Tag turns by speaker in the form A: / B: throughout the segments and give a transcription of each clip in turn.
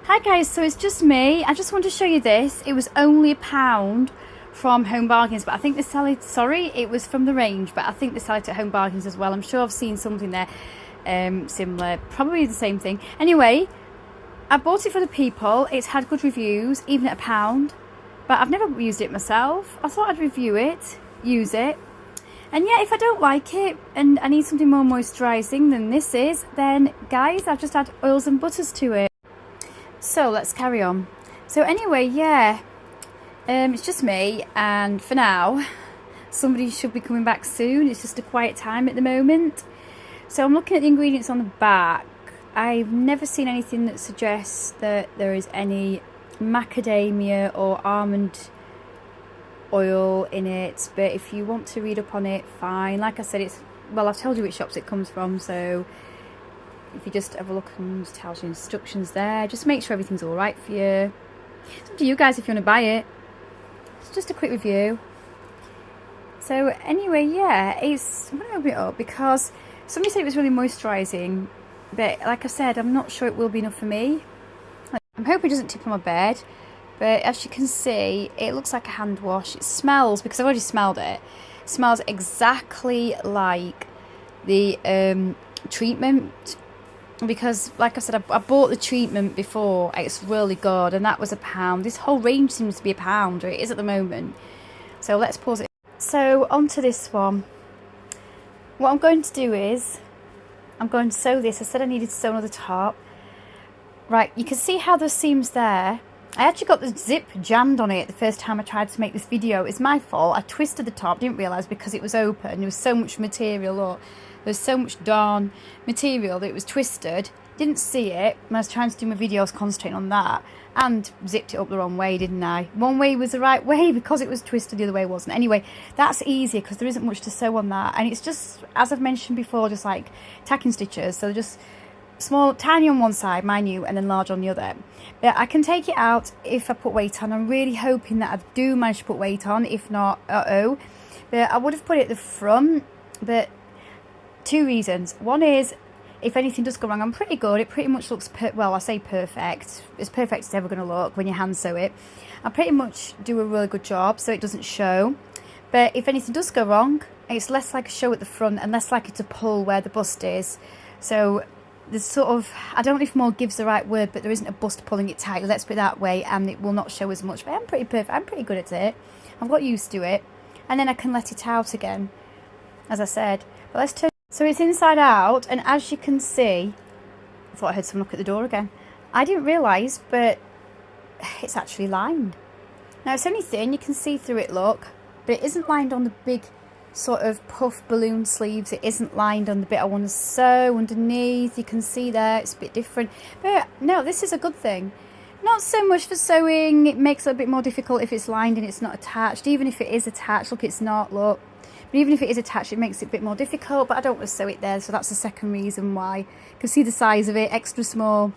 A: Hi guys, so it's just me. I just want to show you this. It was only £1 from Home Bargains, but I think they sell it, sorry, it was from the range, but I think they sell it at Home Bargains as well. I'm sure I've seen something there similar, probably the same thing. Anyway, I bought it for the people. It's had good reviews, even at £1, but I've never used it myself. I thought I'd review it, use it. And yeah, if I don't like it and I need something more moisturising than this is, then guys, I've just add oils and butters to it. So let's carry on. So anyway, yeah, it's just me, and for now, somebody should be coming back soon. It's just a quiet time at the moment. So I'm looking at the ingredients on the back. I've never seen anything that suggests that there is any macadamia or almond oil in it, but if you want to read up on it, fine. Like I said, it's, well, I've told you which shops it comes from, so if you just have a look and it tells you instructions there, just make sure everything's all right for you. It's up to you guys if you want to buy it. It's just a quick review. So anyway, yeah, I'm going to open it up because somebody said it was really moisturising, but like I said, I'm not sure it will be enough for me. I'm hoping it doesn't tip on my bed, but as you can see, it looks like a hand wash. It smells, because I've already smelled it, smells exactly like the treatment. Because like I said, I bought the treatment before. It's really good, and that was £1. This whole range seems to be £1, or it is at the moment. So let's pause it. So onto this one. What I'm going to do is I'm going to sew this. I said I needed to sew another top. Right, you can see how the seams there. I actually got the zip jammed on it the first time I tried to make this video. It's my fault. I twisted the top, didn't realise because it was open. There was so much material, look. There's so much darn material that it was twisted. Didn't see it when I was trying to do my video. I was concentrating on that and zipped it up the wrong way, didn't I? One way was the right way because it was twisted, the other way wasn't. Anyway, that's easier because there isn't much to sew on that, and it's just, as I've mentioned before, just like tacking stitches. So just small, tiny on one side, minute, and then large on the other. But I can take it out if I put weight on. I'm really hoping that I do manage to put weight on. If not, uh-oh. But I would have put it at the front, but two reasons. One is, if anything does go wrong, I'm pretty good. It pretty much looks, well, I say perfect. As perfect as it's ever going to look when you hand sew it. I pretty much do a really good job, so it doesn't show. But if anything does go wrong, it's less like a show at the front and less likely to pull where the bust is. So there's sort of, I don't know if more gives the right word, but there isn't a bust pulling it tight, let's put it that way, and it will not show as much. But I'm pretty perfect. I'm pretty good at it. I've got used to it. And then I can let it out again, as I said. But let's turn. So it's inside out, and as you can see, I thought I heard someone look at the door again. I didn't realise, but it's actually lined. Now it's only thin, you can see through it, look, but it isn't lined on the big sort of puff balloon sleeves. It isn't lined on the bit I want to sew underneath. You can see there, it's a bit different. But no, this is a good thing. Not so much for sewing, it makes it a bit more difficult if it's lined and it's not attached. Even if it is attached, look, it's not, look. But even if it is attached, it makes it a bit more difficult, but I don't want to sew it there, so that's the second reason why. You can see the size of it, extra small.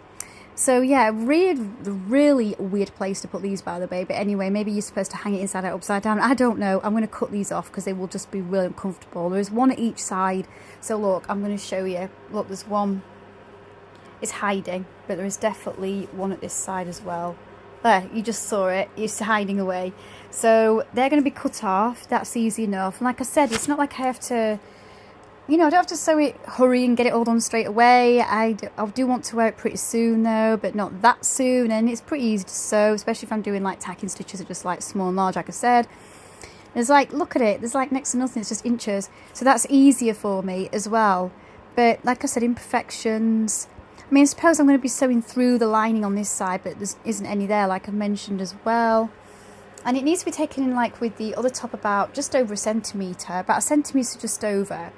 A: So yeah, really weird place to put these, by the way. But anyway, maybe you're supposed to hang it inside out, upside down. I don't know. I'm going to cut these off because they will just be really uncomfortable. There is one at each side. So look, I'm going to show you. Look, there's one. It's hiding, but there is definitely one at this side as well. There, you just saw it. It's hiding away. So they're going to be cut off. That's easy enough. And like I said, it's not like I have to, you know, I don't have to sew it, hurry and get it all done straight away. I do want to wear it pretty soon though, but not that soon. And it's pretty easy to sew, especially if I'm doing like tacking stitches or just like small and large, like I said. There's like, look at it, there's like next to nothing, it's just inches. So that's easier for me as well. But like I said, imperfections. I mean, I suppose I'm going to be sewing through the lining on this side, but there isn't any there, like I've mentioned as well. And it needs to be taken in like with the other top about just over 1 centimetre, about 1 centimetre just over.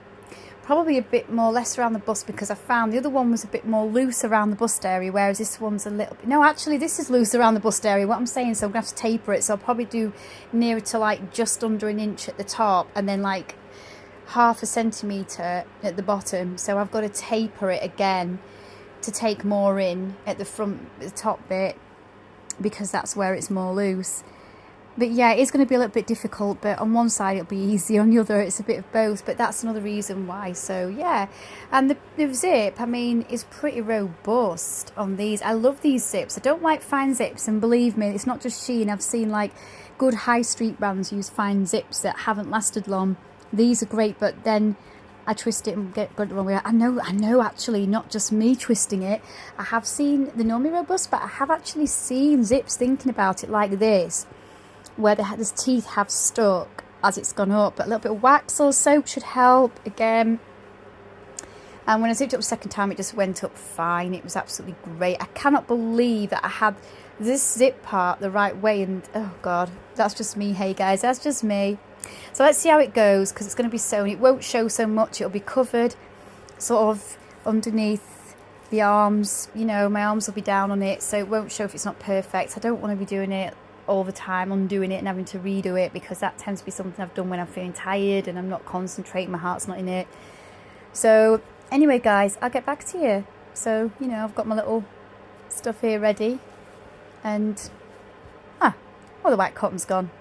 A: Probably a bit more, less around the bust, because I found the other one was a bit more loose around the bust area, whereas this one's a little bit, no, actually this is loose around the bust area, what I'm saying, so I'm going to have to taper it. So I'll probably do nearer to like just under 1 inch at the top, and then like 1/2 centimetre at the bottom. So I've got to taper it again to take more in at the front, the top bit, because that's where it's more loose. But yeah, it's going to be a little bit difficult, but on one side it'll be easy, on the other it's a bit of both, but that's another reason why. So yeah, and the zip, I mean, is pretty robust on these. I love these zips. I don't like fine zips, and believe me, it's not just Shein. I've seen like good high street brands use fine zips that haven't lasted long. These are great, but then I twist it and got it the wrong way. I know actually, not just me twisting it. I have seen, they're normally robust, but I have actually seen zips, thinking about it, like this, where the teeth have stuck as it's gone up. But a little bit of wax or soap should help again. And when I zipped up the second time, it just went up fine. It was absolutely great. I cannot believe that I had this zip part the right way, and oh god, that's just me. Hey guys, that's just me. So let's see how it goes, because it's going to be sewn. It won't show so much. It'll be covered sort of underneath the arms, you know, my arms will be down on it, so it won't show if it's not perfect. I don't want to be doing it all the time, undoing it and having to redo it, because that tends to be something I've done when I'm feeling tired and I'm not concentrating, my heart's not in it. So anyway guys, I'll get back to you. So, you know, I've got my little stuff here ready, and well, the white cotton's gone.